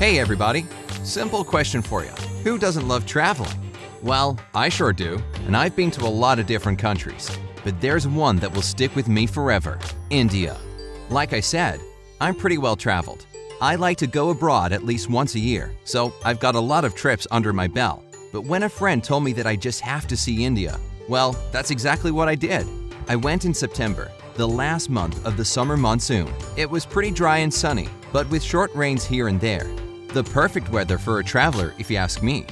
Hey everybody! Simple question for you. Who doesn't love traveling? Well, I sure do, and I've been to a lot of different countries. But there's one that will stick with me forever: India. Like I said, I'm pretty well traveled. I like to go abroad at least once a year, so I've got a lot of trips under my belt. But when a friend told me that I just have to see India, well, that's exactly what I did. I went in September, the last month of the summer monsoon. It was pretty dry and sunny, but with short rains here and there. The perfect weather for a traveler, if you ask me.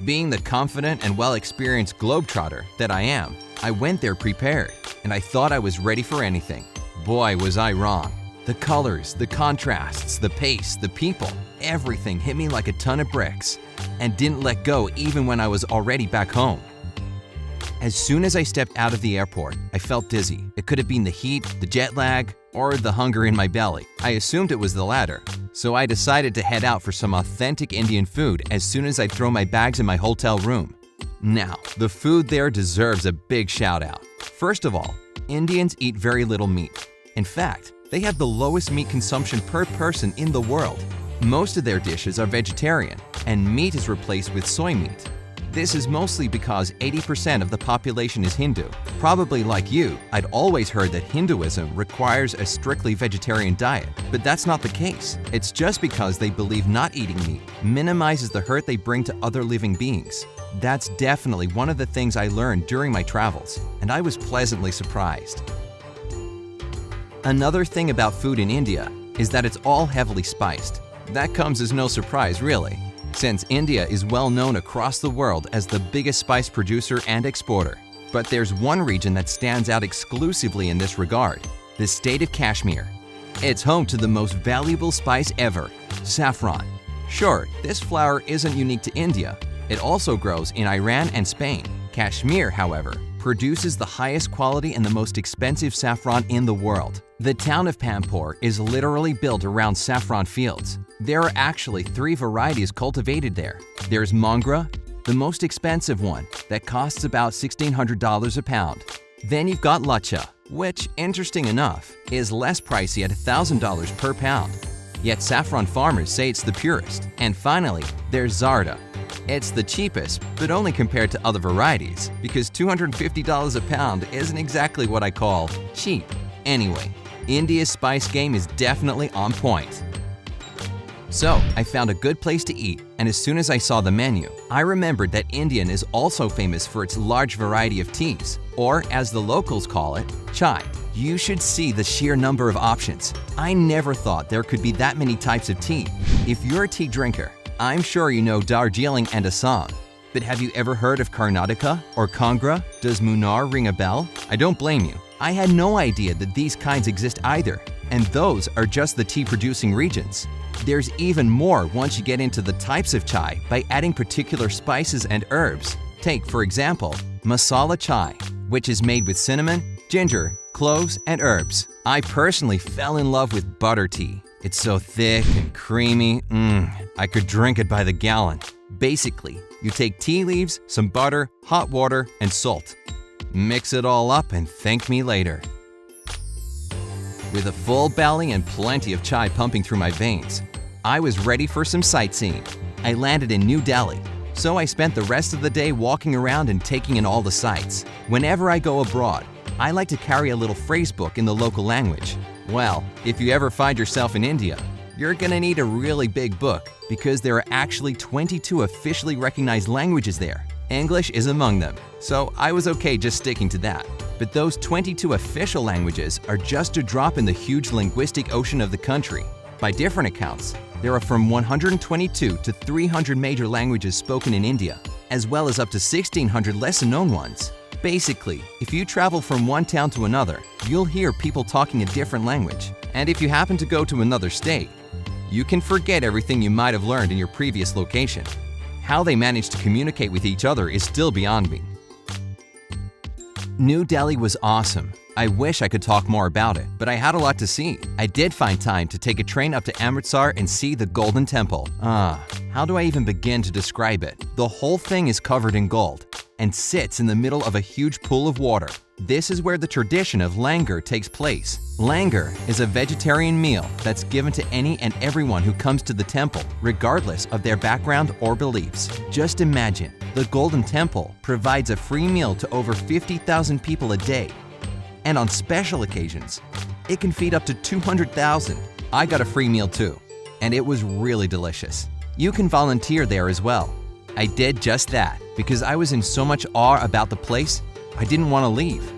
Being the confident and well-experienced globetrotter that I am, I went there prepared, and I thought I was ready for anything. Boy, was I wrong. The colors, the contrasts, the pace, the people, everything hit me like a ton of bricks, and didn't let go even when I was already back home. As soon as I stepped out of the airport, I felt dizzy. It could have been the heat, the jet lag, or the hunger in my belly. I assumed it was the latter, so I decided to head out for some authentic Indian food as soon as I throw my bags in my hotel room. Now, the food there deserves a big shout out. First of all, Indians eat very little meat. In fact, they have the lowest meat consumption per person in the world. Most of their dishes are vegetarian, and meat is replaced with soy meat. This is mostly because 80% of the population is Hindu. Probably like you, I'd always heard that Hinduism requires a strictly vegetarian diet, but that's not the case. It's just because they believe not eating meat minimizes the hurt they bring to other living beings. That's definitely one of the things I learned during my travels, and I was pleasantly surprised. Another thing about food in India is that it's all heavily spiced. That comes as no surprise, really, since India is well known across the world as the biggest spice producer and exporter. But there's one region that stands out exclusively in this regard: the state of Kashmir. It's home to the most valuable spice ever, saffron. Sure, this flower isn't unique to India. It also grows in Iran and Spain. Kashmir, however, produces the highest quality and the most expensive saffron in the world. The town of Pampore is literally built around saffron fields. There are actually 3 varieties cultivated there. There's Mongra, the most expensive one, that costs about $1,600 a pound. Then you've got Lacha, which, interesting enough, is less pricey at $1,000 per pound. Yet saffron farmers say it's the purest. And finally, there's Zarda. It's the cheapest, but only compared to other varieties, because $250 a pound isn't exactly what I call cheap. Anyway, India's spice game is definitely on point. So, I found a good place to eat, and as soon as I saw the menu, I remembered that Indian is also famous for its large variety of teas, or as the locals call it, chai. You should see the sheer number of options. I never thought there could be that many types of tea. If you're a tea drinker, I'm sure you know Darjeeling and Assam. But have you ever heard of Karnataka or Kangra? Does Munnar ring a bell? I don't blame you. I had no idea that these kinds exist either, and those are just the tea-producing regions. There's even more once you get into the types of chai by adding particular spices and herbs. Take, for example, masala chai, which is made with cinnamon, ginger, cloves, and herbs. I personally fell in love with butter tea. It's so thick and creamy, I could drink it by the gallon. Basically, you take tea leaves, some butter, hot water, and salt. Mix it all up and thank me later. With a full belly and plenty of chai pumping through my veins, I was ready for some sightseeing. I landed in New Delhi, so I spent the rest of the day walking around and taking in all the sights. Whenever I go abroad, I like to carry a little phrase book in the local language. Well, if you ever find yourself in India, you're gonna need a really big book because there are actually 22 officially recognized languages there. English is among them, so I was okay just sticking to that. But those 22 official languages are just a drop in the huge linguistic ocean of the country. By different accounts, there are from 122 to 300 major languages spoken in India, as well as up to 1,600 lesser-known ones. Basically, if you travel from one town to another, you'll hear people talking a different language. And if you happen to go to another state, you can forget everything you might have learned in your previous location. How they manage to communicate with each other is still beyond me. New Delhi was awesome. I wish I could talk more about it, but I had a lot to see. I did find time to take a train up to Amritsar and see the Golden Temple. How do I even begin to describe it? The whole thing is covered in gold and sits in the middle of a huge pool of water. This is where the tradition of langar takes place. Langar is a vegetarian meal that's given to any and everyone who comes to the temple, regardless of their background or beliefs. Just imagine, the Golden Temple provides a free meal to over 50,000 people a day. And on special occasions, it can feed up to 200,000. I got a free meal too, and it was really delicious. You can volunteer there as well. I did just that because I was in so much awe about the place, I didn't want to leave.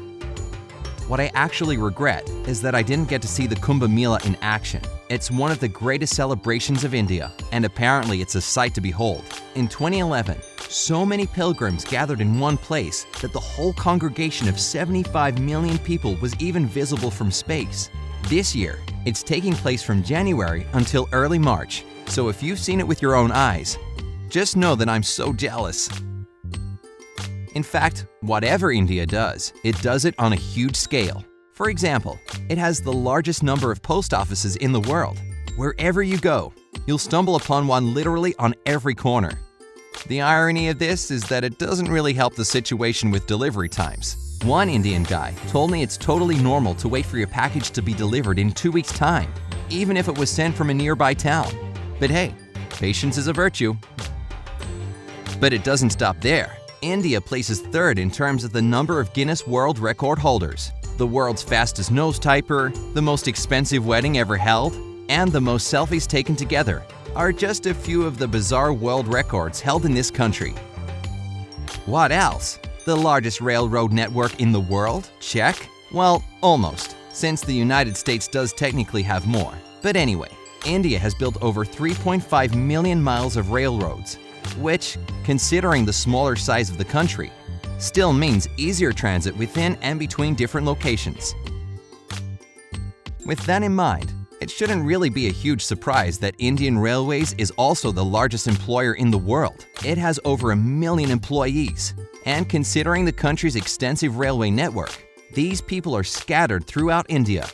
What I actually regret is that I didn't get to see the Kumbh Mela in action. It's one of the greatest celebrations of India, and apparently it's a sight to behold. In 2011, so many pilgrims gathered in one place that the whole congregation of 75 million people was even visible from space. This year, it's taking place from January until early March, so if you've seen it with your own eyes, just know that I'm so jealous. In fact, whatever India does, it does it on a huge scale. For example, it has the largest number of post offices in the world. Wherever you go, you'll stumble upon one literally on every corner. The irony of this is that it doesn't really help the situation with delivery times. One Indian guy told me it's totally normal to wait for your package to be delivered in 2 weeks' time, even if it was sent from a nearby town. But hey, patience is a virtue. But it doesn't stop there. India places third in terms of the number of Guinness World Record holders. The world's fastest nose typer, the most expensive wedding ever held, and the most selfies taken together are just a few of the bizarre world records held in this country. What else? The largest railroad network in the world? Check. Well, almost, since the United States does technically have more. But anyway, India has built over 3.5 million miles of railroads, which, considering the smaller size of the country, still means easier transit within and between different locations. With that in mind, it shouldn't really be a huge surprise that Indian Railways is also the largest employer in the world. It has over 1 million employees, and considering the country's extensive railway network, these people are scattered throughout India,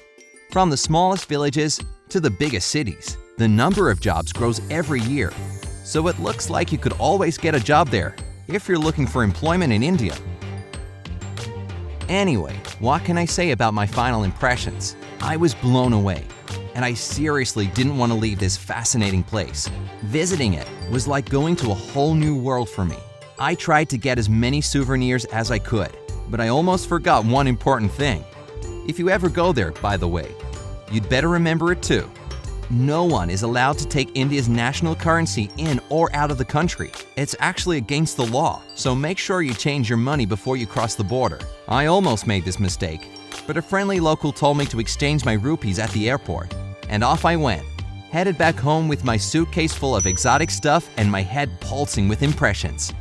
from the smallest villages to the biggest cities. The number of jobs grows every year, so it looks like you could always get a job there if you're looking for employment in India. Anyway, what can I say about my final impressions? I was blown away, and I seriously didn't want to leave this fascinating place. Visiting it was like going to a whole new world for me. I tried to get as many souvenirs as I could, but I almost forgot one important thing. If you ever go there, by the way, you'd better remember it too. No one is allowed to take India's national currency in or out of the country. It's actually against the law, so make sure you change your money before you cross the border. I almost made this mistake, but a friendly local told me to exchange my rupees at the airport, and off I went, headed back home with my suitcase full of exotic stuff and my head pulsing with impressions.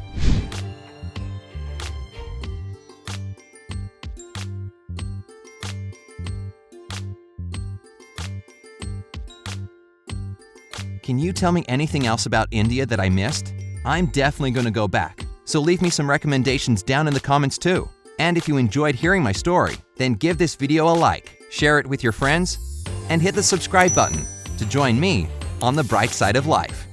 Can you tell me anything else about India that I missed? I'm definitely going to go back, so leave me some recommendations down in the comments too. And if you enjoyed hearing my story, then give this video a like, share it with your friends, and hit the subscribe button to join me on the bright side of life.